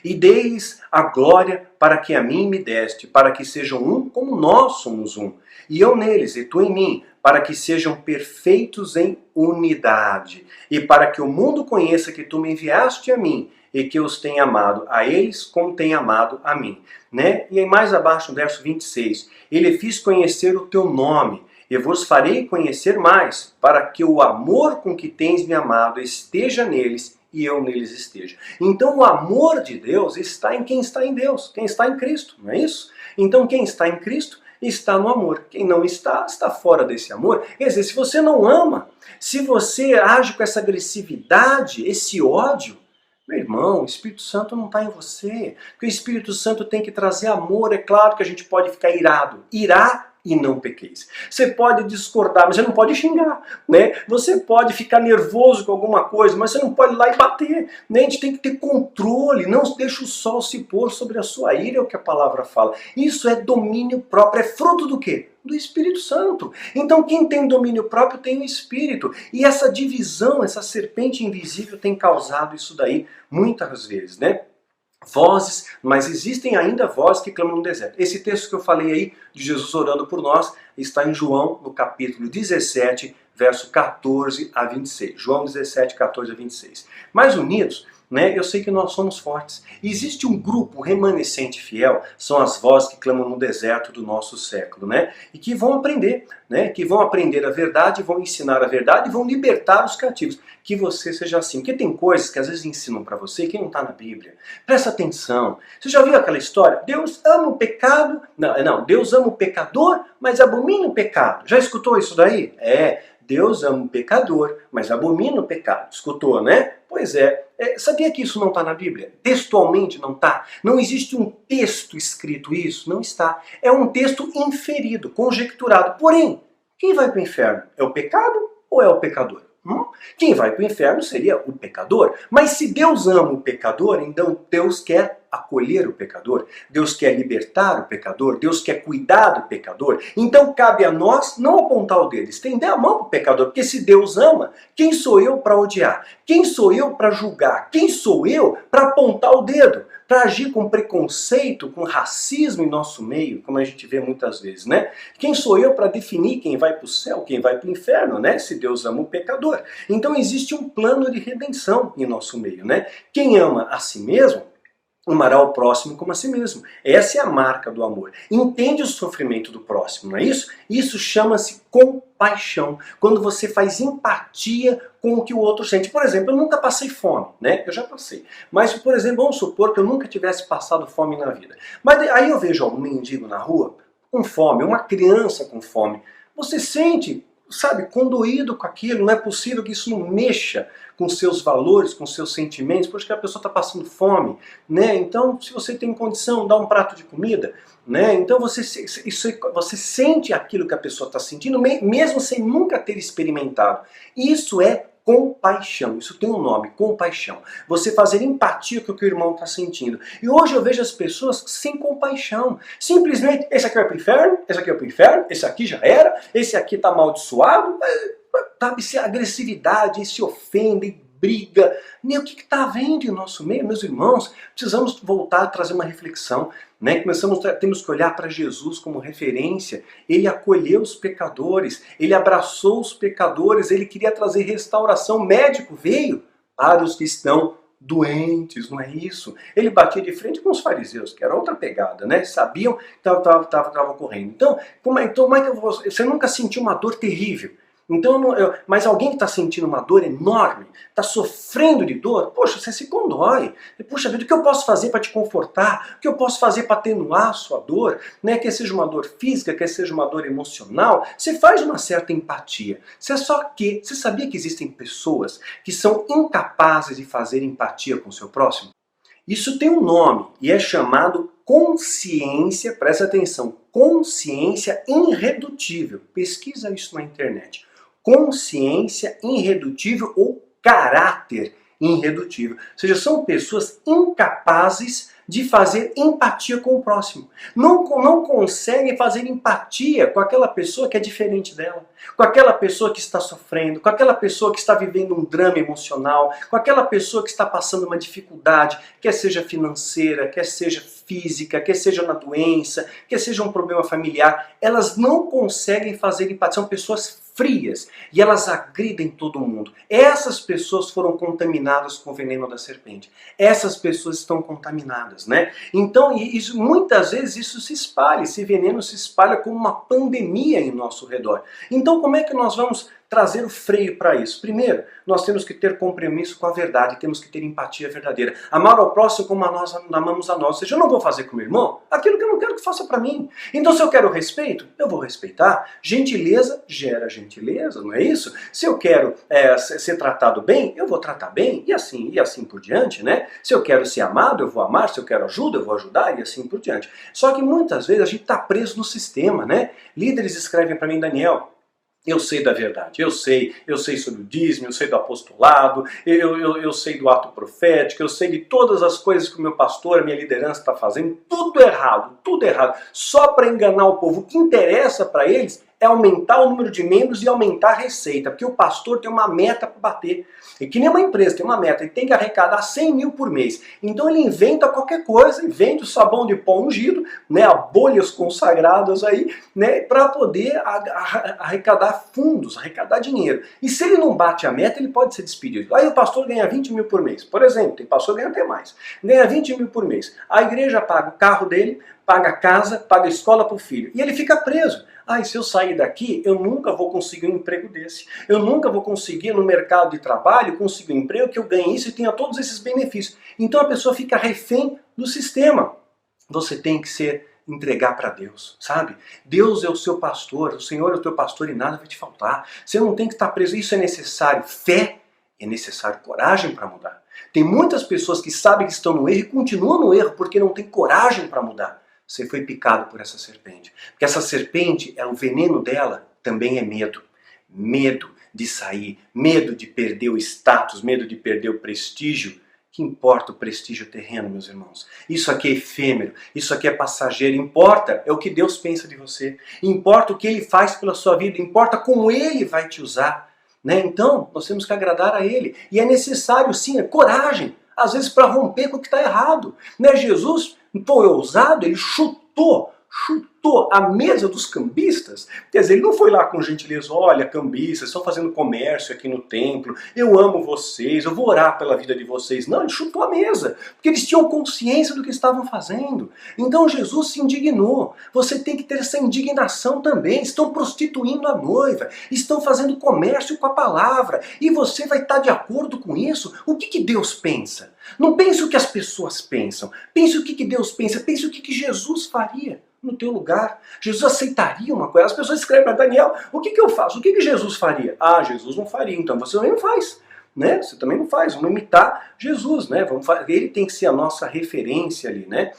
E dei-lhes a glória para que a mim me deste, para que sejam um como nós somos um. E eu neles, e tu em mim, para que sejam perfeitos em unidade. E para que o mundo conheça que tu me enviaste a mim, e que os tenha amado a eles como tem amado a mim. Né? E aí mais abaixo no verso 26, ele fiz conhecer o teu nome, e vos farei conhecer mais, para que o amor com que tens me amado esteja neles, e eu neles esteja. Então o amor de Deus está em quem está em Deus, quem está em Cristo, não é isso? Então quem está em Cristo está no amor. Quem não está, está fora desse amor. Quer dizer, se você não ama, se você age com essa agressividade, esse ódio, meu irmão, o Espírito Santo não está em você. Porque o Espírito Santo tem que trazer amor. É claro que a gente pode ficar irado. Irá e não pequeis. Você pode discordar, mas você não pode xingar, né? Você pode ficar nervoso com alguma coisa, mas você não pode ir lá e bater, né? A gente tem que ter controle, não deixa o sol se pôr sobre a sua ira, é o que a palavra fala. Isso é domínio próprio, é fruto do quê? Do Espírito Santo. Então quem tem domínio próprio tem o Espírito. E essa divisão, essa serpente invisível tem causado isso daí muitas vezes, né? Vozes, mas existem ainda vozes que clamam no deserto. Esse texto que eu falei aí, de Jesus orando por nós, está em João, no capítulo 17, verso 14 a 26. João 17, 14 a 26. Mais unidos, né, eu sei que nós somos fortes. E existe um grupo remanescente fiel, são as vozes que clamam no deserto do nosso século, né? E que vão aprender, né? Que vão aprender a verdade, vão ensinar a verdade e vão libertar os cativos. Que você seja assim. Porque tem coisas que às vezes ensinam para você que não está na Bíblia. Presta atenção. Você já viu aquela história? Deus ama o pecado. Não, Deus ama o pecador, mas abomina o pecado. Já escutou isso daí? Deus ama o pecador, mas abomina o pecado. Escutou, né? Pois é. Sabia que isso não está na Bíblia? Textualmente não está. Não existe um texto escrito isso. Não está. É um texto inferido, conjecturado. Porém, quem vai para o inferno? É o pecado ou é o pecador? Quem vai para o inferno seria o pecador. Mas se Deus ama o pecador, então Deus quer acolher o pecador. Deus quer libertar o pecador. Deus quer cuidar do pecador. Então cabe a nós não apontar o dedo, estender a mão para o pecador. Porque se Deus ama, quem sou eu para odiar? Quem sou eu para julgar? Quem sou eu para apontar o dedo? Para agir com preconceito, com racismo em nosso meio, como a gente vê muitas vezes, né? Quem sou eu para definir quem vai para o céu, quem vai para o inferno, né? Se Deus ama o pecador. Então existe um plano de redenção em nosso meio, né? Quem ama a si mesmo, amará o próximo como a si mesmo. Essa é a marca do amor. Entende o sofrimento do próximo, não é isso? Isso chama-se compaixão. Quando você faz empatia com o que o outro sente. Por exemplo, eu nunca passei fome, né? Eu já passei. Mas, por exemplo, vamos supor que eu nunca tivesse passado fome na vida. Mas aí eu vejo um mendigo na rua com fome, uma criança com fome. Você sente, sabe, condoído com aquilo. Não é possível que isso não mexa com seus valores, com seus sentimentos, porque a pessoa está passando fome, né? Então, se você tem condição, dá um prato de comida, né? Então você sente aquilo que a pessoa está sentindo, mesmo sem nunca ter experimentado. Isso é compaixão, isso tem um nome, compaixão. Você fazer empatia com o que o irmão está sentindo. E hoje eu vejo as pessoas sem compaixão. Simplesmente, esse aqui vai para o inferno, esse aqui vai para o inferno, esse aqui já era, esse aqui está amaldiçoado. Sabe, se agressividade, se ofende, briga. O que está havendo em nosso meio, meus irmãos? Precisamos voltar a trazer uma reflexão, né? Temos que olhar para Jesus como referência. Ele acolheu os pecadores, ele abraçou os pecadores, ele queria trazer restauração. O médico veio para os que estão doentes, não é isso? Ele batia de frente com os fariseus, que era outra pegada, né? Sabiam que estava ocorrendo. Então, como é que você nunca sentiu uma dor terrível? Então, mas alguém que está sentindo uma dor enorme, está sofrendo de dor, poxa, você se condói. Puxa vida, o que eu posso fazer para te confortar? O que eu posso fazer para atenuar a sua dor? Né? Quer seja uma dor física, quer seja uma dor emocional, você faz uma certa empatia. Você sabia que existem pessoas que são incapazes de fazer empatia com o seu próximo? Isso tem um nome e é chamado consciência, presta atenção, consciência irredutível. Pesquisa isso na internet. Consciência irredutível ou caráter irredutível. Ou seja, são pessoas incapazes de fazer empatia com o próximo. Não conseguem fazer empatia com aquela pessoa que é diferente dela, com aquela pessoa que está sofrendo, com aquela pessoa que está vivendo um drama emocional, com aquela pessoa que está passando uma dificuldade, quer seja financeira, quer seja física, quer seja na doença, quer seja um problema familiar. Elas não conseguem fazer empatia, são pessoas frias e elas agridem todo mundo. Essas pessoas foram contaminadas com o veneno da serpente. Essas pessoas estão contaminadas, né? Então, isso, muitas vezes isso se espalha, esse veneno se espalha como uma pandemia em nosso redor. Então, como é que nós vamos trazer o freio para isso? Primeiro, nós temos que ter compromisso com a verdade, temos que ter empatia verdadeira. Amar ao próximo como a nós amamos a nós. Ou seja, eu não vou fazer com o meu irmão aquilo que eu não quero que faça para mim. Então, se eu quero respeito, eu vou respeitar. Gentileza gera gentileza, não é isso? Se eu quero ser tratado bem, eu vou tratar bem, e assim por diante, né? Se eu quero ser amado, eu vou amar. Se eu quero ajuda, eu vou ajudar, e assim por diante. Só que muitas vezes a gente está preso no sistema, né? Líderes escrevem para mim: Daniel, eu sei da verdade, eu sei sobre o dízimo, eu sei do apostolado, eu sei do ato profético, eu sei de todas as coisas que o meu pastor, a minha liderança está fazendo, tudo errado, só para enganar o povo. O que interessa para eles é aumentar o número de membros e aumentar a receita, porque o pastor tem uma meta para bater. É que nem uma empresa tem uma meta, ele tem que arrecadar 100 mil por mês. Então ele inventa qualquer coisa, inventa o sabão de pó ungido, né, a bolhas consagradas aí, né, para poder arrecadar fundos, arrecadar dinheiro. E se ele não bate a meta, ele pode ser despedido. Aí o pastor ganha 20 mil por mês. Por exemplo, tem pastor que ganha até mais. Ganha 20 mil por mês. A igreja paga o carro dele, paga a casa, paga a escola para o filho. E ele fica preso. E se eu sair daqui, eu nunca vou conseguir um emprego desse. Eu nunca vou conseguir no mercado de trabalho conseguir um emprego que eu ganhe isso e tenha todos esses benefícios. Então a pessoa fica refém do sistema. Você tem que entregar para Deus, sabe? Deus é o seu pastor, o Senhor é o teu pastor e nada vai te faltar. Você não tem que estar preso. Isso é necessário fé, é necessário coragem para mudar. Tem muitas pessoas que sabem que estão no erro e continuam no erro porque não tem coragem para mudar. Você foi picado por essa serpente. Porque essa serpente, o veneno dela também é medo. Medo de sair, medo de perder o status, medo de perder o prestígio. Que importa o prestígio terreno, meus irmãos? Isso aqui é efêmero, isso aqui é passageiro. Importa é o que Deus pensa de você. Importa o que Ele faz pela sua vida, importa como Ele vai te usar. Né? Então, nós temos que agradar a Ele. E é necessário, sim, coragem, às vezes para romper com o que está errado. Né? Jesus foi ousado, ele chutou a mesa dos cambistas. Quer dizer, ele não foi lá com gentileza: olha, cambistas, estão fazendo comércio aqui no templo, eu amo vocês, eu vou orar pela vida de vocês. Não, ele chutou a mesa, porque eles tinham consciência do que estavam fazendo. Então Jesus se indignou. Você tem que ter essa indignação também. Estão prostituindo a noiva, estão fazendo comércio com a palavra, e você vai estar de acordo com isso? O que Deus pensa? Não pense o que as pessoas pensam, pense o que Deus pensa, pense o que Jesus faria no teu lugar. Jesus aceitaria uma coisa. As pessoas escrevem para Daniel: o que eu faço? O que Jesus faria? Jesus não faria, então você também não faz. Né? Você também não faz, vamos imitar Jesus, né? Ele tem que ser a nossa referência ali, né?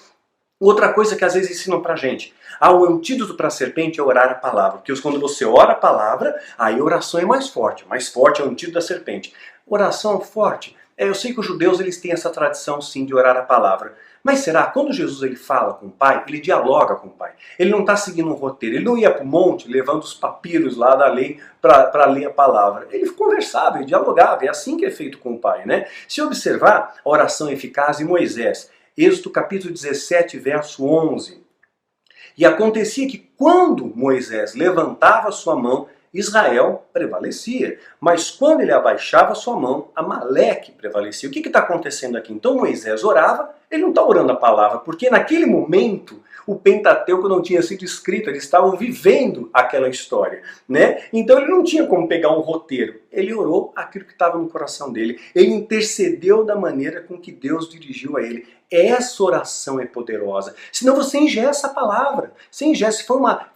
Outra coisa que às vezes ensinam pra gente: o antídoto para a serpente é orar a palavra, porque quando você ora a palavra, aí a oração é mais forte é o antídoto da serpente. Oração forte. Eu sei que os judeus eles têm essa tradição sim de orar a palavra. Mas será? Quando Jesus ele fala com o Pai, ele dialoga com o Pai. Ele não está seguindo um roteiro. Ele não ia para o monte levando os papiros lá da lei para ler a palavra. Ele conversava, ele dialogava. É assim que é feito com o Pai, né? Se observar a oração eficaz de Moisés, Êxodo capítulo 17, verso 11. E acontecia que quando Moisés levantava sua mão, Israel prevalecia, mas quando ele abaixava sua mão, Amaleque prevalecia. O que está acontecendo aqui? Então Moisés orava, ele não está orando a palavra, porque naquele momento o Pentateuco não tinha sido escrito, eles estavam vivendo aquela história, né? Então ele não tinha como pegar um roteiro, ele orou aquilo que estava no coração dele, ele intercedeu da maneira com que Deus dirigiu a ele. Essa oração é poderosa. Senão você engessa a palavra. Você engessa.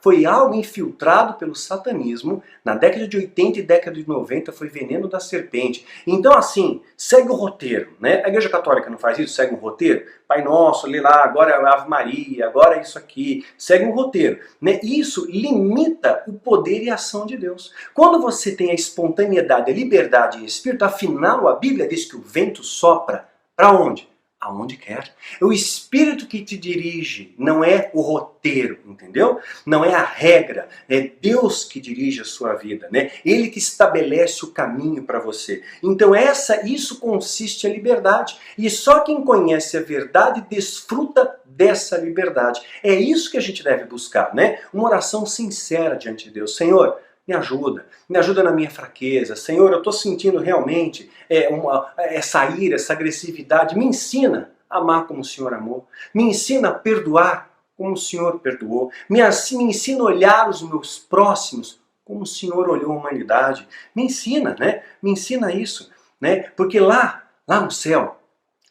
Foi algo infiltrado pelo satanismo na década de 80 e década de 90 foi Veneno da Serpente. Então assim, segue o roteiro, né? A Igreja Católica não faz isso, segue um roteiro? Pai Nosso, lê lá, agora é a Ave Maria, agora é isso aqui, segue um roteiro, né? Isso limita o poder e a ação de Deus. Quando você tem a espontaneidade, a liberdade e espírito, afinal a Bíblia diz que o vento sopra para onde? Aonde quer. É o Espírito que te dirige, não é o roteiro, entendeu? Não é a regra, é Deus que dirige a sua vida, né? Ele que estabelece o caminho para você. Então isso consiste a liberdade. E só quem conhece a verdade desfruta dessa liberdade. É isso que a gente deve buscar, né? Uma oração sincera diante de Deus. Senhor, me ajuda na minha fraqueza. Senhor, eu estou sentindo realmente essa ira, essa agressividade. Me ensina a amar como o Senhor amou. Me ensina a perdoar como o Senhor perdoou. Me ensina a olhar os meus próximos como o Senhor olhou a humanidade. Me ensina, né? Me ensina isso, né? Porque lá no céu,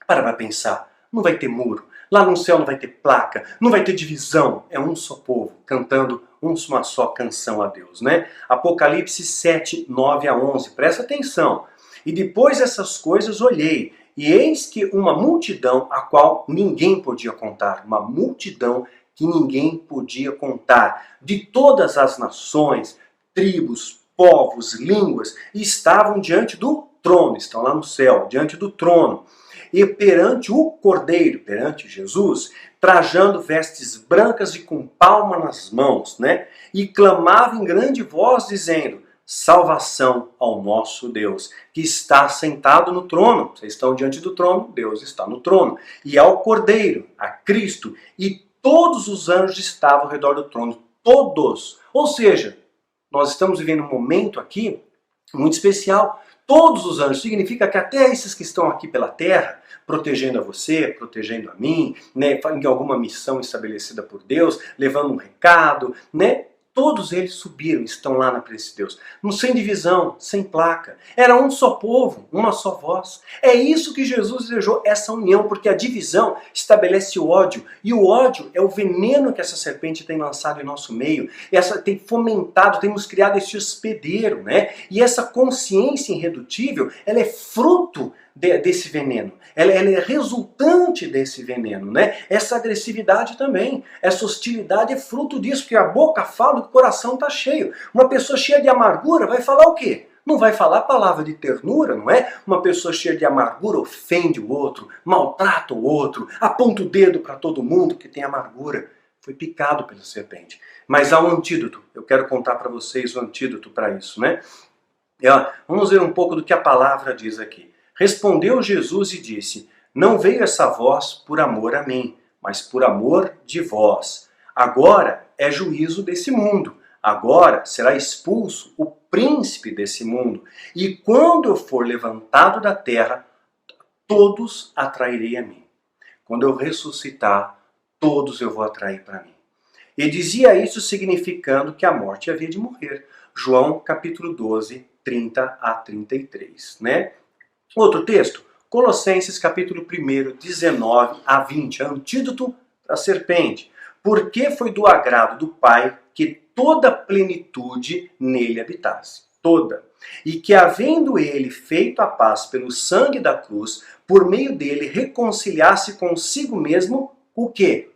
para pensar, não vai ter muro. Lá no céu não vai ter placa, não vai ter divisão. É um só povo cantando uma só canção a Deus, né? Apocalipse 7, 9 a 11. Presta atenção. E depois dessas coisas olhei, e eis que uma multidão a qual ninguém podia contar. Uma multidão que ninguém podia contar. De todas as nações, tribos, povos, línguas, estavam diante do trono. Estão lá no céu, diante do trono. E perante o Cordeiro, perante Jesus, trajando vestes brancas e com palma nas mãos, né? E clamava em grande voz, dizendo, salvação ao nosso Deus, que está sentado no trono. Vocês estão diante do trono, Deus está no trono. E ao Cordeiro, a Cristo, e todos os anjos estavam ao redor do trono. Todos. Ou seja, nós estamos vivendo um momento aqui muito especial. Todos os anjos, significa que até esses que estão aqui pela terra, protegendo a você, protegendo a mim, né, em alguma missão estabelecida por Deus, levando um recado, né? Todos eles subiram, estão lá na presença de Deus. Sem divisão, sem placa. Era um só povo, uma só voz. É isso que Jesus desejou, essa união, porque a divisão estabelece o ódio. E o ódio é o veneno que essa serpente tem lançado em nosso meio. Tem fomentado, temos criado esse hospedeiro, né? E essa consciência irredutível, ela é fruto desse veneno. Ela é resultante desse veneno, né? Essa agressividade também, essa hostilidade é fruto disso, porque a boca fala, o coração está cheio. Uma pessoa cheia de amargura vai falar o quê? Não vai falar palavra de ternura, não é? Uma pessoa cheia de amargura ofende o outro, maltrata o outro, aponta o dedo para todo mundo que tem amargura. Foi picado pela serpente. Mas há um antídoto. Eu quero contar para vocês o antídoto para isso, né? Vamos ver um pouco do que a palavra diz aqui. Respondeu Jesus e disse, não veio essa voz por amor a mim, mas por amor de vós. Agora é juízo desse mundo. Agora será expulso o príncipe desse mundo. E quando eu for levantado da terra, todos atrairei a mim. Quando eu ressuscitar, todos eu vou atrair para mim. E dizia isso significando que a morte havia de morrer. João capítulo 12, 30 a 33, né? Outro texto, Colossenses capítulo 1, 19 a 20, antídoto para a serpente. Porque foi do agrado do Pai que toda a plenitude nele habitasse. Toda. E que havendo ele feito a paz pelo sangue da cruz, por meio dele reconciliasse consigo mesmo o quê?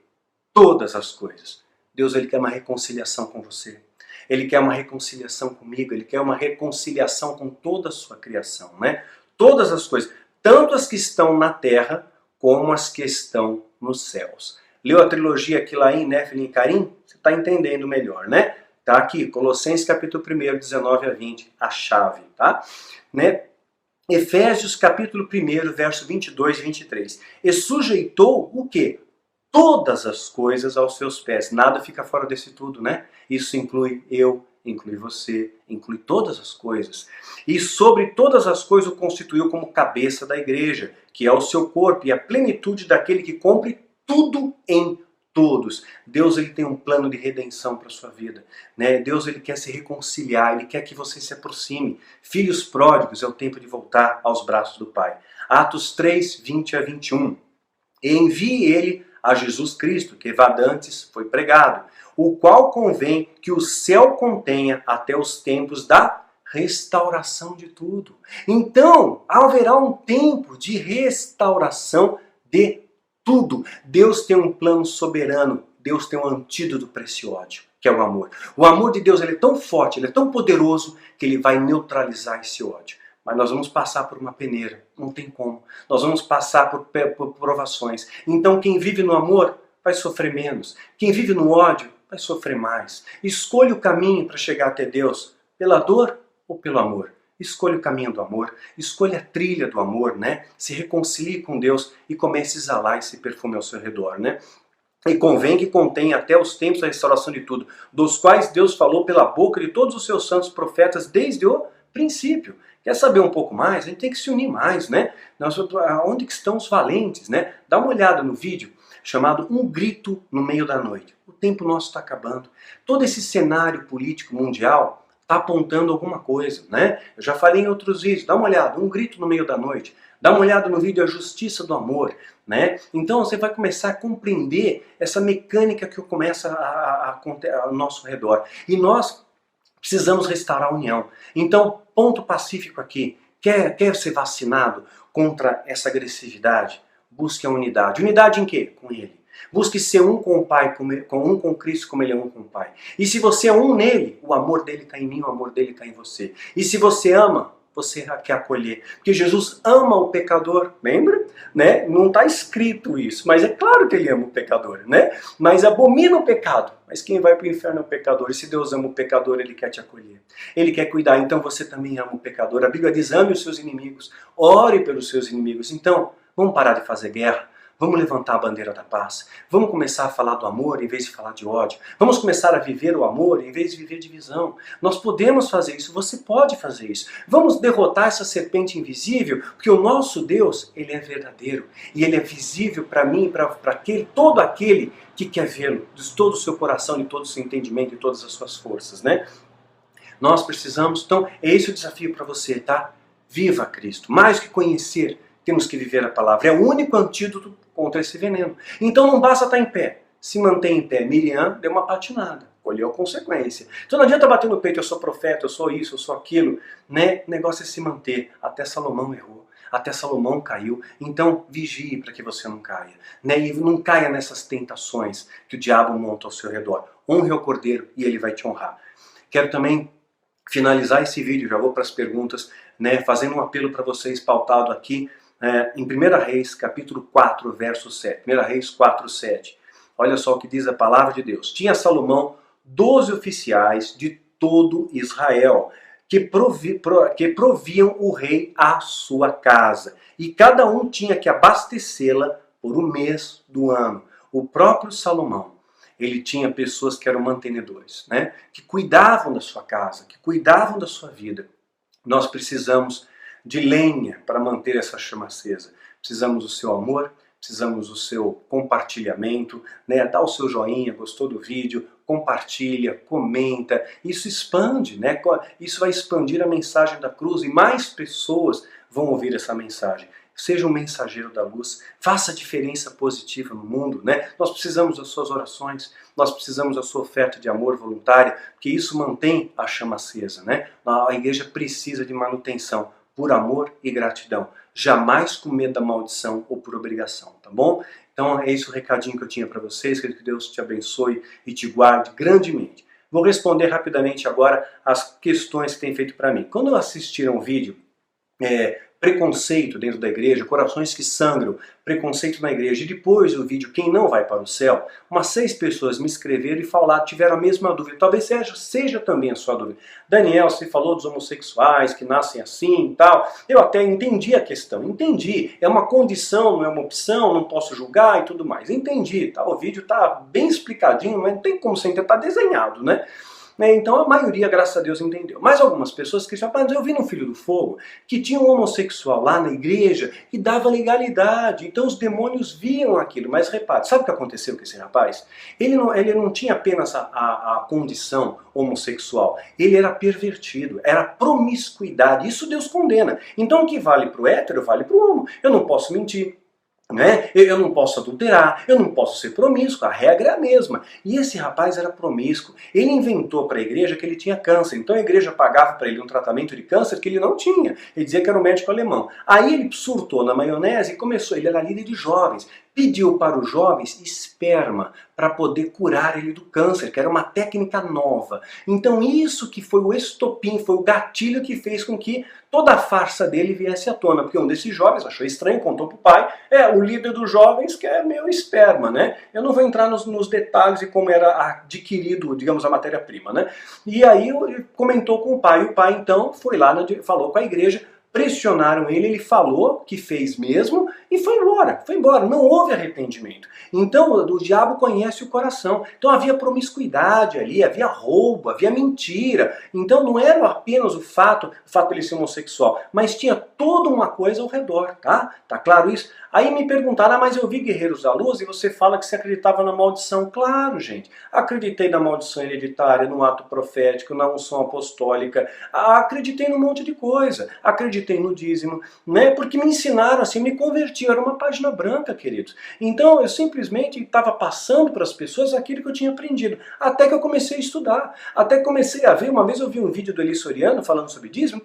Todas as coisas. Deus, ele quer uma reconciliação com você. Ele quer uma reconciliação comigo. Ele quer uma reconciliação com toda a sua criação, né? Todas as coisas, tanto as que estão na terra, como as que estão nos céus. Leu a trilogia aqui lá em Néfilim e Carim? Você está entendendo melhor, né? Tá aqui, Colossenses capítulo 1, 19 a 20, a chave, tá? Né? Efésios capítulo 1, verso 22 e 23. E sujeitou o quê? Todas as coisas aos seus pés. Nada fica fora desse tudo, né? Isso inclui eu, inclui você, inclui todas as coisas. E sobre todas as coisas o constituiu como cabeça da igreja, que é o seu corpo e a plenitude daquele que cumpre tudo em todos. Deus, ele tem um plano de redenção para a sua vida, né? Deus, ele quer se reconciliar, ele quer que você se aproxime. Filhos pródigos, é o tempo de voltar aos braços do Pai. Atos 3, 20 a 21. E envie ele a Jesus Cristo, que vadantes foi pregado, o qual convém que o céu contenha até os tempos da restauração de tudo. Então, haverá um tempo de restauração de tudo. Deus tem um plano soberano, Deus tem um antídoto para esse ódio, que é o amor. O amor de Deus, ele é tão forte, ele é tão poderoso, que ele vai neutralizar esse ódio. Mas nós vamos passar por uma peneira, não tem como. Nós vamos passar por provações. Então quem vive no amor vai sofrer menos. Quem vive no ódio vai sofrer mais. Escolha o caminho para chegar até Deus, pela dor ou pelo amor. Escolha o caminho do amor, escolha a trilha do amor, né? Se reconcilie com Deus e comece a exalar esse perfume ao seu redor, né? E convém que contém até os tempos da restauração de tudo, dos quais Deus falou pela boca de todos os seus santos profetas desde o princípio. Quer saber um pouco mais? A gente tem que se unir mais, né? Onde que estão os valentes, né? Dá uma olhada no vídeo chamado Um Grito no Meio da Noite. O tempo nosso está acabando. Todo esse cenário político mundial está apontando alguma coisa, né? Eu já falei em outros vídeos, dá uma olhada, Um Grito no Meio da Noite. Dá uma olhada no vídeo A Justiça do Amor, né? Então você vai começar a compreender essa mecânica que começa a acontecer ao nosso redor. E nós precisamos restaurar a união. Então, ponto pacífico aqui. Quer ser vacinado contra essa agressividade? Busque a unidade. Unidade em quê? Com Ele. Busque ser um com o Pai, um com Cristo como Ele é um com o Pai. E se você é um nele, o amor dele está em mim, o amor dele está em você. E se você ama, você quer acolher. Porque Jesus ama o pecador, lembra? Né? Não está escrito isso, mas é claro que ele ama o pecador, né? Mas abomina o pecado. Mas quem vai para o inferno é o pecador. E se Deus ama o pecador, ele quer te acolher. Ele quer cuidar, então você também ama o pecador. A Bíblia diz, ame os seus inimigos, ore pelos seus inimigos. Então, vamos parar de fazer guerra. Vamos levantar a bandeira da paz. Vamos começar a falar do amor em vez de falar de ódio. Vamos começar a viver o amor em vez de viver divisão. Nós podemos fazer isso, você pode fazer isso. Vamos derrotar essa serpente invisível, porque o nosso Deus, ele é verdadeiro. E ele é visível para mim e para todo aquele que quer vê-lo, de todo o seu coração, de todo o seu entendimento e todas as suas forças, né? Nós precisamos, então, é esse o desafio para você, tá? Viva Cristo. Mais que conhecer, temos que viver a palavra. É o único antídoto contra esse veneno. Então não basta estar em pé. Se mantém em pé. Miriam deu uma patinada. Colheu a consequência. Então não adianta bater no peito, eu sou profeta, eu sou isso, eu sou aquilo. Né? O negócio é se manter. Até Salomão errou. Até Salomão caiu. Então vigie para que você não caia. Né? E não caia nessas tentações que o diabo monta ao seu redor. Honre ao Cordeiro e ele vai te honrar. Quero também finalizar esse vídeo, já vou para as perguntas, né? Fazendo um apelo para vocês pautado aqui em 1 Reis, capítulo 4, verso 7. 1 Reis 4, 7. Olha só o que diz a palavra de Deus. Tinha Salomão 12 oficiais de todo Israel, que proviam o rei à sua casa. E cada um tinha que abastecê-la por um mês do ano. O próprio Salomão, ele tinha pessoas que eram mantenedores, né? Que cuidavam da sua casa, que cuidavam da sua vida. Nós precisamos de lenha para manter essa chama acesa. Precisamos do seu amor, precisamos do seu compartilhamento, né? Dá o seu joinha, gostou do vídeo, compartilha, comenta. Isso expande, né? Isso vai expandir a mensagem da cruz e mais pessoas vão ouvir essa mensagem. Seja um mensageiro da luz, faça diferença positiva no mundo, né? Nós precisamos das suas orações, nós precisamos da sua oferta de amor voluntária, porque isso mantém a chama acesa, né? A igreja precisa de manutenção por amor e gratidão, jamais com medo da maldição ou por obrigação, tá bom? Então é esse o recadinho que eu tinha para vocês, que Deus te abençoe e te guarde grandemente. Vou responder rapidamente agora as questões que tem feito para mim. Quando assistiram o vídeo, preconceito dentro da igreja, corações que sangram, preconceito na igreja, e depois do vídeo Quem Não Vai para o Céu, umas 6 pessoas me escreveram e falaram, tiveram a mesma dúvida, talvez seja também a sua dúvida. Daniel, você falou dos homossexuais que nascem assim e tal, eu até entendi a questão, entendi, é uma condição, não é uma opção, não posso julgar e tudo mais, entendi, tá? O vídeo está bem explicadinho, mas não tem como você entender, está desenhado, né? Então a maioria, graças a Deus, entendeu. Mas algumas pessoas que mas eu vi no Filho do Fogo que tinha um homossexual lá na igreja e dava legalidade. Então os demônios viam aquilo. Mas repare, sabe o que aconteceu com esse rapaz? Ele não tinha apenas a condição homossexual. Ele era pervertido, era promiscuidade. Isso Deus condena. Então o que vale para o hétero, vale para o homo. Eu não posso mentir. né? Eu não posso adulterar, eu não posso ser promíscuo, a regra é a mesma. E esse rapaz era promíscuo. Ele inventou para a igreja que ele tinha câncer, então a igreja pagava para ele um tratamento de câncer que ele não tinha. Ele dizia que era um médico alemão. Aí ele surtou na maionese e começou, ele era líder de jovens, pediu para os jovens esperma para poder curar ele do câncer, que era uma técnica nova. Então isso que foi o estopim, foi o gatilho que fez com que toda a farsa dele viesse à tona, porque um desses jovens achou estranho, contou para o pai, o líder dos jovens quer meu esperma, né? Eu não vou entrar nos detalhes de como era adquirido, digamos, a matéria-prima, né? E aí ele comentou com o pai então foi lá, falou com a igreja, pressionaram ele, ele falou que fez mesmo e foi embora, não houve arrependimento. Então o diabo conhece o coração, então havia promiscuidade ali, havia roubo, havia mentira, então não era apenas o fato de ele ser homossexual, mas tinha toda uma coisa ao redor, tá? Tá claro isso? Aí me perguntaram, mas eu vi Guerreiros da Luz e você fala que você acreditava na maldição. Claro, gente, acreditei na maldição hereditária, no ato profético, na unção apostólica, acreditei num monte de coisa, acreditei no dízimo, né? Porque me ensinaram assim, me converti, era uma página branca, queridos. Então eu simplesmente estava passando para as pessoas aquilo que eu tinha aprendido, até que eu comecei a estudar, até que comecei a ver, uma vez eu vi um vídeo do Eli Soriano falando sobre dízimo,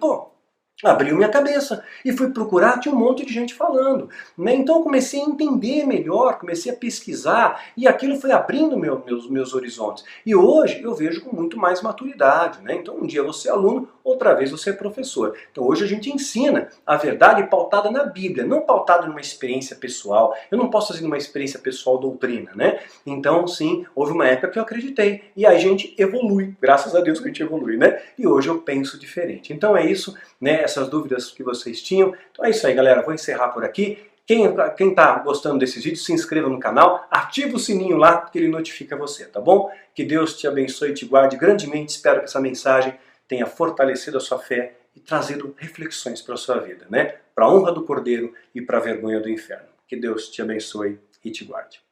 abriu minha cabeça e fui procurar, tinha um monte de gente falando, né? Então eu comecei a entender melhor, comecei a pesquisar e aquilo foi abrindo meus horizontes. E hoje eu vejo com muito mais maturidade, né? Então um dia você é aluno, outra vez você é professor. Então hoje a gente ensina a verdade pautada na Bíblia, não pautada numa experiência pessoal. Eu não posso fazer numa experiência pessoal doutrina, né? Então sim, houve uma época que eu acreditei e aí a gente evolui, graças a Deus que a gente evolui, né? E hoje eu penso diferente. Então é isso, né? Essas dúvidas que vocês tinham. Então é isso aí, galera. Vou encerrar por aqui. Quem tá gostando desses vídeos, se inscreva no canal, ativa o sininho lá, que ele notifica você, tá bom? Que Deus te abençoe e te guarde grandemente. Espero que essa mensagem tenha fortalecido a sua fé e trazido reflexões para a sua vida, né? Para a honra do Cordeiro e para a vergonha do inferno. Que Deus te abençoe e te guarde.